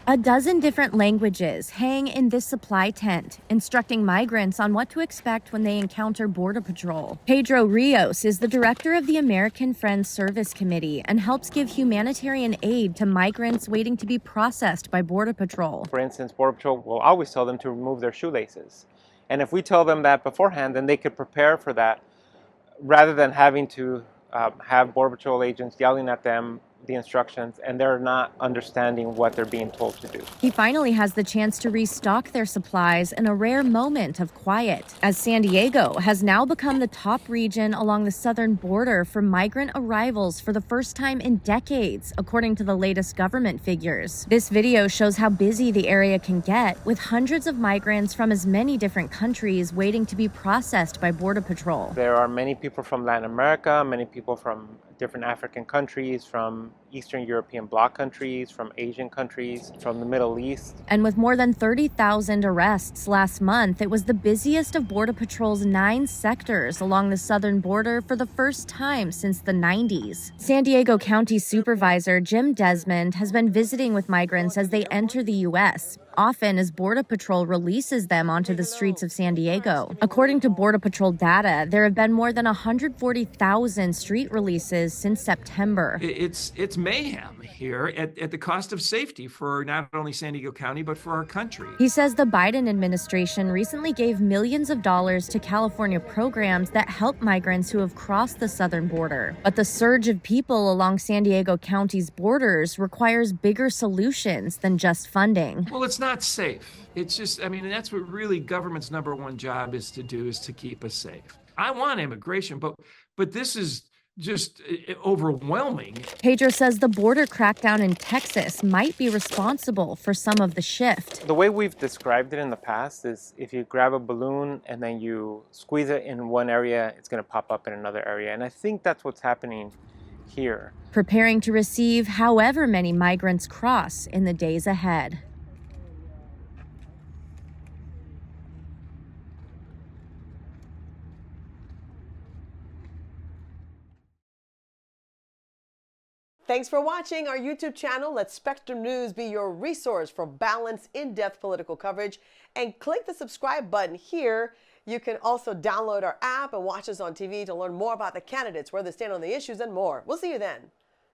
A dozen different languages hang in this supply tent, instructing migrants on what to expect when they encounter Border Patrol. Pedro Rios is the director of the American Friends Service Committee and helps give humanitarian aid to migrants waiting to be processed by Border Patrol. For instance, Border Patrol will always tell them to remove their shoelaces. And if we tell them that beforehand, then they could prepare for that rather than having to have Border Patrol agents yelling at them the instructions, and they're not understanding what they're being told to do. He finally has the chance to restock their supplies in a rare moment of quiet, as San Diego has now become the top region along the southern border for migrant arrivals for the first time in decades, according to the latest government figures. This video shows how busy the area can get, with hundreds of migrants from as many different countries waiting to be processed by Border Patrol. There are many people from Latin America, many people from different African countries, from Eastern European bloc countries, from Asian countries, from the Middle East. And with more than 30,000 arrests last month, it was the busiest of Border Patrol's 9 sectors along the southern border for the first time since the 90s. San Diego County Supervisor Desmond has been visiting with migrants as they enter the U.S., often as Border Patrol releases them onto the streets of San Diego. According to Border Patrol data, there have been more than 140,000 street releases since September. It's mayhem here at the cost of safety for not only San Diego County, but for our country. He says the Biden administration recently gave millions of dollars to California programs that help migrants who have crossed the southern border. But the surge of people along San Diego County's borders requires bigger solutions than just funding. Well, it's not safe. It's just, I mean, that's what really government's number one job is to do, is to keep us safe. I want immigration, but this is just overwhelming. Pedro says the border crackdown in Texas might be responsible for some of the shift. The way we've described it in the past is if you grab a balloon and then you squeeze it in one area, it's going to pop up in another area. And I think that's what's happening here. Preparing to receive however many migrants cross in the days ahead. Thanks for watching our YouTube channel. Let Spectrum News be your resource for balanced, in-depth political coverage. And click the subscribe button here. You can also download our app and watch us on TV to learn more about the candidates, where they stand on the issues, and more. We'll see you then.